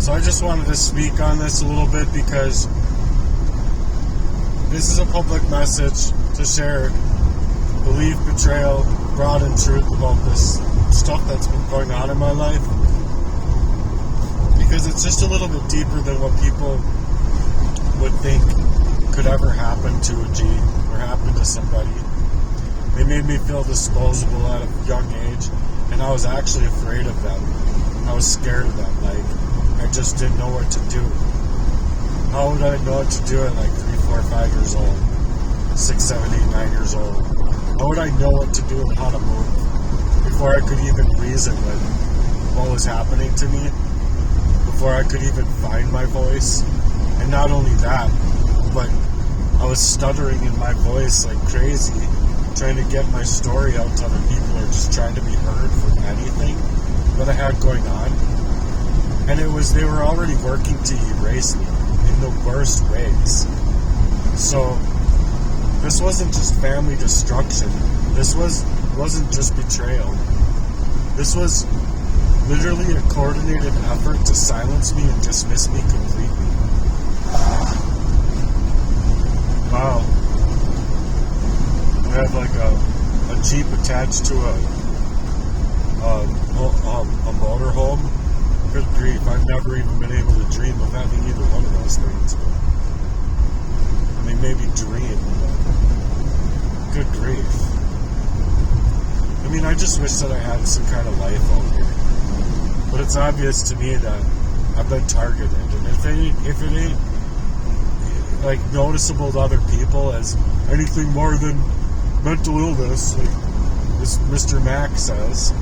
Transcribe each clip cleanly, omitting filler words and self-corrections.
So I just wanted to speak on this a little bit because this is a public message to share belief, betrayal, broad and truth about this stuff that's been going on in my life. Because it's just a little bit deeper than what people would think could ever happen to a G or happen to somebody. They made me feel disposable at a young age, and I was actually afraid of them. I was scared of them. Like, I just didn't know what to do. How would I know what to do at like 3, 4, 5 years old? 6, 7, 8, 9 years old? How would I know what to do and how to move before I could even reason with what was happening to me? Before I could even find my voice? And not only that, but I was stuttering in my voice like crazy, trying to get my story out to other people or just trying to be heard for anything that I had going on. And they were already working to erase me in the worst ways. So this wasn't just family destruction. This wasn't just betrayal. This was literally a coordinated effort to silence me and dismiss me completely. Wow. I have like a Jeep attached to a motorhome. Good grief, I've never even been able to dream of having either one of those things. But, I mean, maybe dream, but good grief. I mean, I just wish that I had some kind of life out here. But it's obvious to me that I've been targeted, and if it ain't like noticeable to other people as anything more than mental illness, like this Mr. Mac says,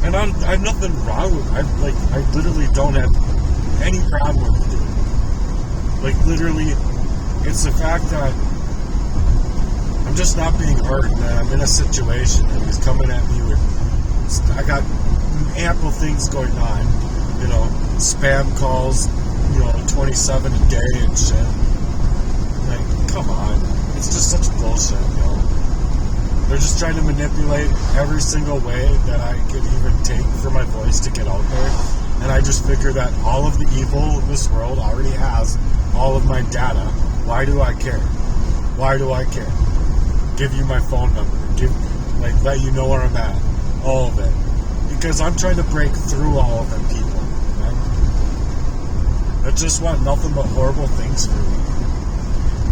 and I have nothing wrong with it. I literally don't have any problem with it. Like literally, it's the fact that I'm just not being heard, man. I'm in a situation and he's coming at me with, I got ample things going on, you know, spam calls, you know, 27 a day and shit. Like, come on. It's just such bullshit, you know. They're just trying to manipulate every single way that I could even take for my voice to get out there. And I just figure that all of the evil in this world already has all of my data. Why do I care? Why do I care? Give you my phone number. Let you know where I'm at. All of it. Because I'm trying to break through all of them people. Right? That just want nothing but horrible things for me.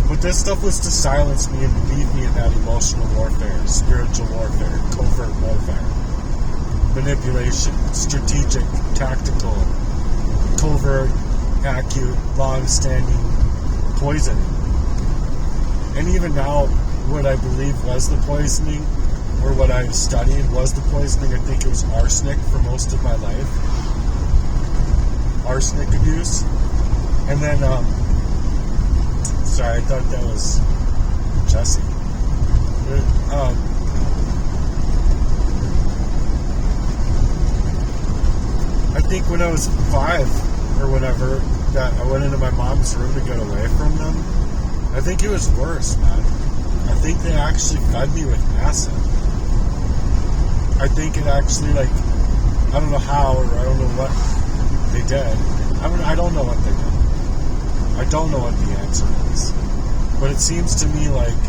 But this stuff was to silence me and leave me in that emotional warfare, spiritual warfare, covert warfare, manipulation, strategic, tactical, covert, acute, long-standing poisoning. And even now, what I believe was the poisoning, or what I studied was the poisoning, I think it was arsenic for most of my life. Arsenic abuse. And then, sorry, I thought that was Jesse. I think when I was 5 or whatever, that I went into my mom's room to get away from them. I think it was worse, man. I think they actually fed me with acid. I think it actually, like, I don't know how, or I don't know what they did. I don't know what they did. I don't know what the answer is. But it seems to me like,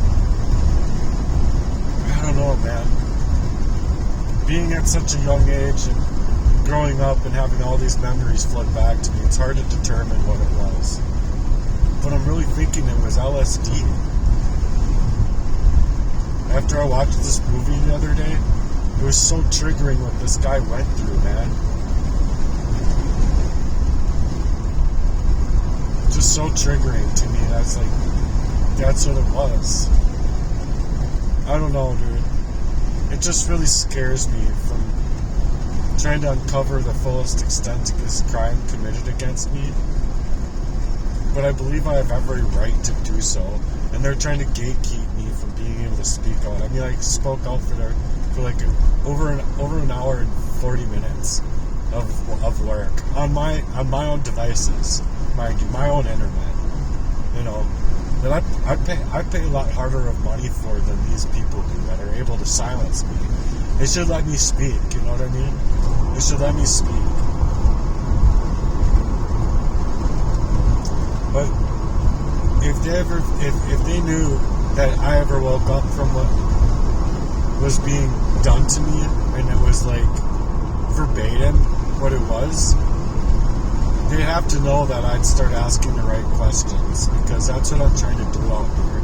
I don't know, man. Being at such a young age and growing up and having all these memories flood back to me, it's hard to determine what it was. But I'm really thinking it was LSD. After I watched this movie the other day, it was so triggering what this guy went through, man. Just so triggering to me. That's like, that's what it was. I don't know, dude. It just really scares me from trying to uncover the fullest extent of this crime committed against me. But I believe I have every right to do so. And they're trying to gatekeep me from being able to speak out. I mean, I spoke out for like over an hour and 40 minutes of work on my own devices, mind you, my own internet. You know, that I pay a lot harder of money for than these people do that are able to silence me. They should let me speak. You know what I mean? They should let me speak. if they knew that I ever woke up from what was being done to me, and it was like verbatim what it was, they have to know that I'd start asking the right questions, because that's what I'm trying to do out here.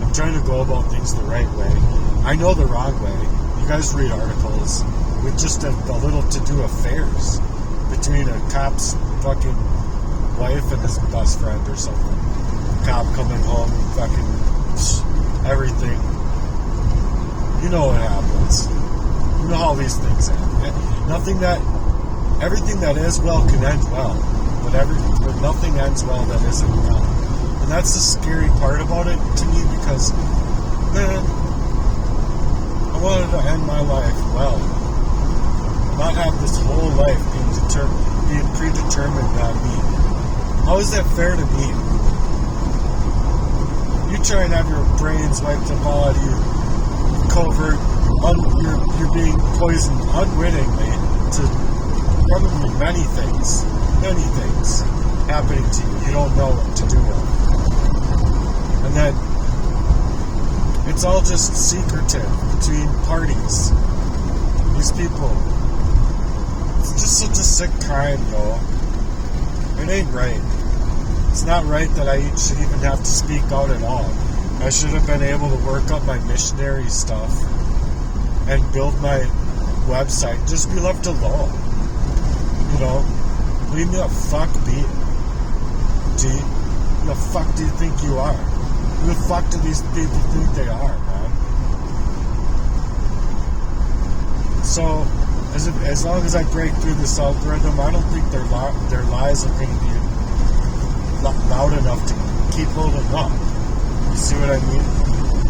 I'm trying to go about things the right way. I know the wrong way. You guys read articles with just a little to-do affairs between a cop's fucking wife and his best friend or something. Cop coming home, fucking everything. You know what happens. You know how these things end. Everything that is well can end well, but nothing ends well that isn't well. And that's the scary part about it to me, because, man, I wanted to end my life well. Not have this whole life being predetermined on me. How is that fair to me? You try and have your brains wiped out of you, covert, you're being poisoned unwittingly to probably many things happening to you. You don't know what to do with. And then it's all just secretive between parties. These people. It's just such a sick crime, though. It ain't right. It's not right that I should even have to speak out at all. I should have been able to work up my missionary stuff and build my website. Just be left alone. You know? Leave me the fuck be. Gee, who the fuck do you think you are? Who the fuck do these people think they are, man? So, as long as I break through this algorithm, I don't think their lies are going to be loud enough to keep holding up. You see what I mean?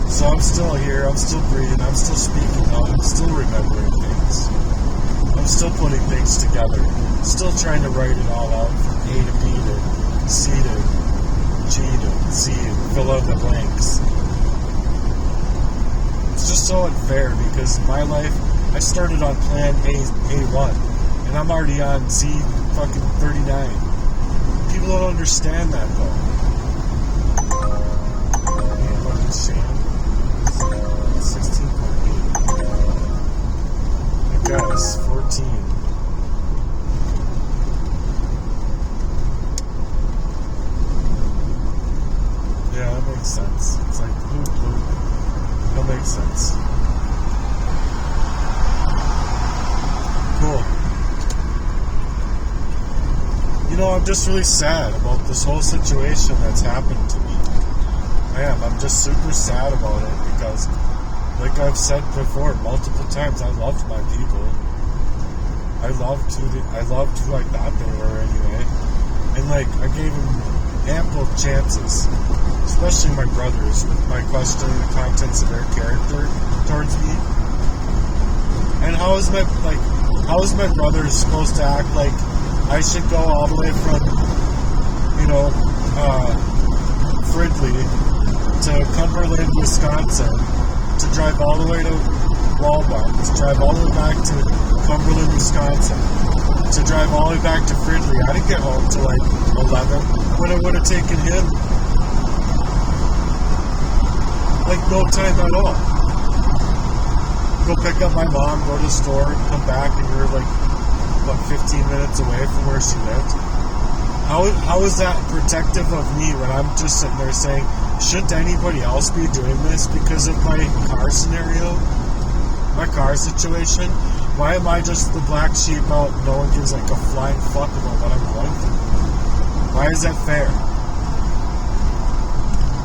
So I'm still here, I'm still breathing, I'm still speaking out, I'm still remembering things. I'm still putting things together. Still trying to write it all out from A to B to C to G to Z and fill out the blanks. It's just so unfair, because my life, I started on plan A1, and I'm already on Z fucking 39. People don't understand that, though. Sham 16.8. I guess 14. Yeah, that makes sense. It's like bloop bloop. That makes sense. Cool. You know, I'm just really sad about this whole situation that's happened to me. I am. I'm just super sad about it, because, like I've said before multiple times, I loved my people. I loved who I thought they were anyway. And like, I gave them ample chances, especially my brothers, with my questioning the contents of their character towards me. And how is my brother supposed to act like I should go all the way from, Fridley to Cumberland, Wisconsin, to drive all the way to Walmart, to drive all the way back to Cumberland, Wisconsin, to drive all the way back to Fridley. I didn't get home till like 11, when it would have taken him like no time at all. Go pick up my mom, go to the store, and come back, and you're like, 15 minutes away from where she lived. How is that protective of me when I'm just sitting there saying, shouldn't anybody else be doing this because of my car scenario? My car situation? Why am I just the black sheep out? No one gives like a flying fuck about what I'm going through. Why is that fair?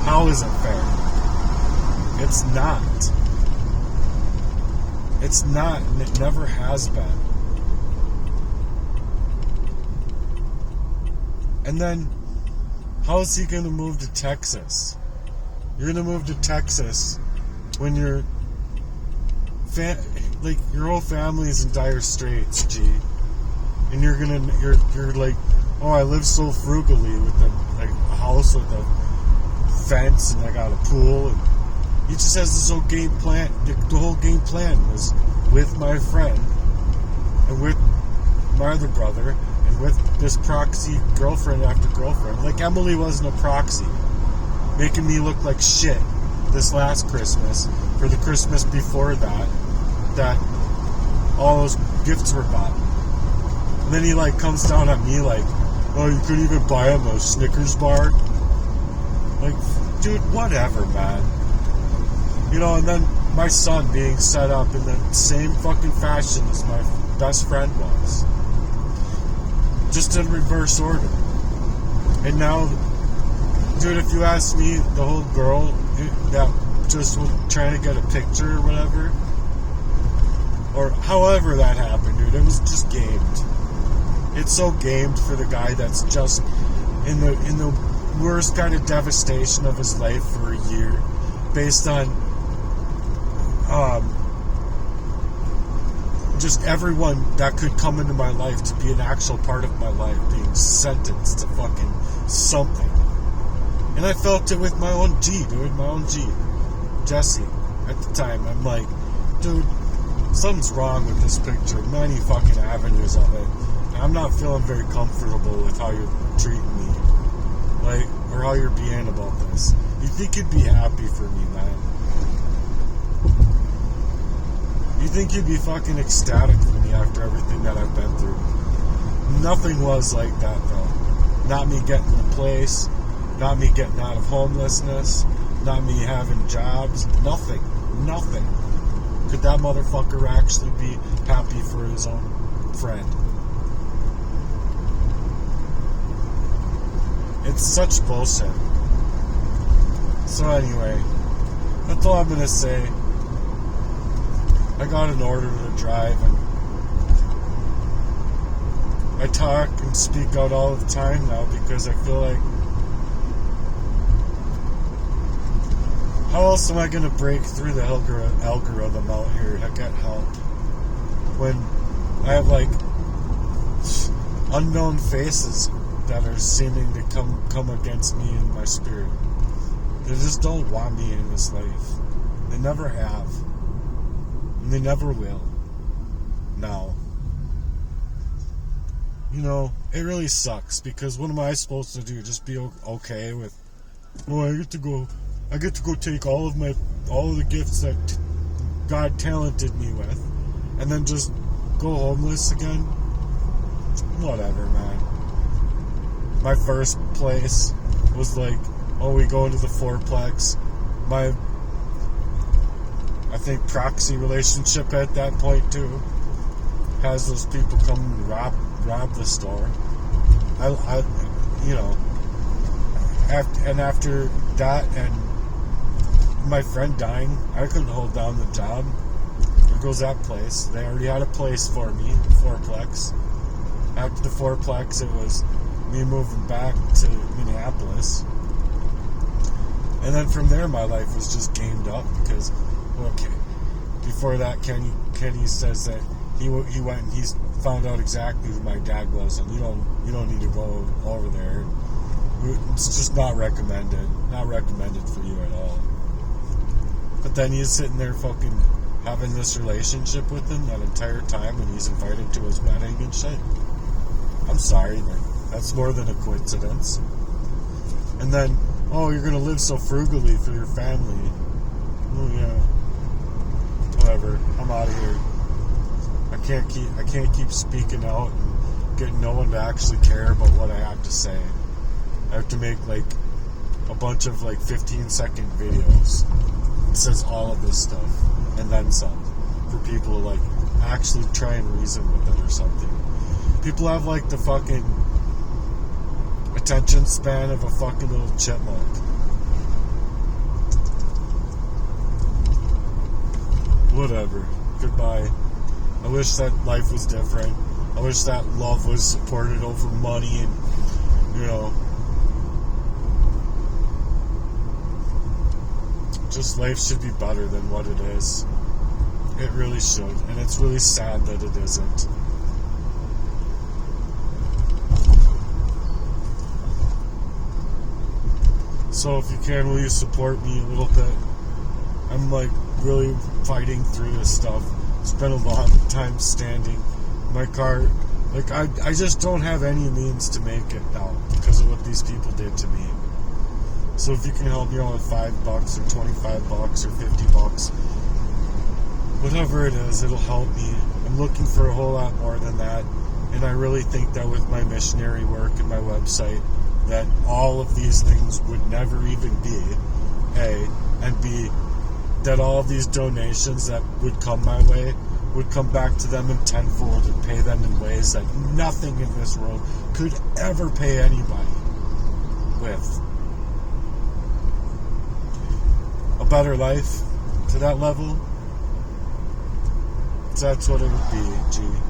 How is it fair? It's not. It's not, and it never has been. And then, how is he going to move to Texas? You're going to move to Texas when your whole family is in dire straits, G. And you're like, oh, I live so frugally with a house with a fence, and I got a pool, and he just has this whole game plan. The whole game plan was with my friend and with my other brother and with this proxy girlfriend after girlfriend. Like, Emily wasn't a proxy. making me look like shit this last Christmas, for the Christmas before that all those gifts were bought. And then he like comes down on me like, oh, you couldn't even buy him a Snickers bar? Like, dude, whatever, man. You know, and then my son being set up in the same fucking fashion as my best friend was. Just in reverse order. And now, dude, if you ask me, the whole girl that just was trying to get a picture or whatever, or however that happened, dude, it was just gamed. It's so gamed for the guy that's just in the worst kind of devastation of his life for a year, based on just everyone that could come into my life to be an actual part of my life being sentenced to fucking something. And I felt it with my own G, dude, my own G, Jesse, at the time. I'm like, dude, something's wrong with this picture, many fucking avenues of it. I'm not feeling very comfortable with how you're treating me, like, or how you're being about this. You think you'd be happy for me, man? You think you'd be fucking ecstatic for me after everything that I've been through? Nothing was like that, though. Not me getting the place, not me getting out of homelessness, not me having jobs, nothing. Could that motherfucker actually be happy for his own friend? It's such bullshit. So anyway, that's all I'm gonna say. I got an order to drive, and I talk and speak out all the time now because I feel like, how else am I gonna break through the algorithm out here to get help when I have like unknown faces that are seeming to come against me in my spirit? They just don't want me in this life. They never have. And they never will. Now. You know, it really sucks, because what am I supposed to do? Just be okay with, oh, I get to go take all of the gifts that God talented me with, and then just go homeless again? Whatever, man. My first place was like, oh, we go into the fourplex. My, I think, proxy relationship at that point too has those people come and rob the store. I you know, after that and my friend dying, I couldn't hold down the job. There goes that place. They already had a place for me, fourplex. After the fourplex, it was me moving back to Minneapolis. And then from there, my life was just gamed up because, okay, before that, Kenny says that he went and he's found out exactly who my dad was, and you don't need to go over there. It's just not recommended for you at all. But then he's sitting there fucking having this relationship with him that entire time when he's invited to his wedding and shit. I'm sorry, but that's more than a coincidence. And then, oh, you're gonna live so frugally for your family. Oh yeah. Whatever. I'm out of here. I can't keep speaking out and getting no one to actually care about what I have to say. I have to make like a bunch of like 15-second videos. It says all of this stuff and then some for people to like actually try and reason with it or something. People have like the fucking attention span of a fucking little chipmunk. Whatever. Goodbye. I wish that life was different. I wish that love was supported over money and, you know, just life should be better than what it is. It really should. And it's really sad that it isn't. So if you can, will you support me a little bit? I'm like really fighting through this stuff. It's been a long time standing. My car, like I just don't have any means to make it now because of what these people did to me. So if you can help me out with $5 or $25 or $50, whatever it is, it'll help me. I'm looking for a whole lot more than that. And I really think that with my missionary work and my website, that all of these things would never even be, A, and B, that all of these donations that would come my way would come back to them in tenfold and pay them in ways that nothing in this world could ever pay anybody with. A better life to that level, that's what it would be, G.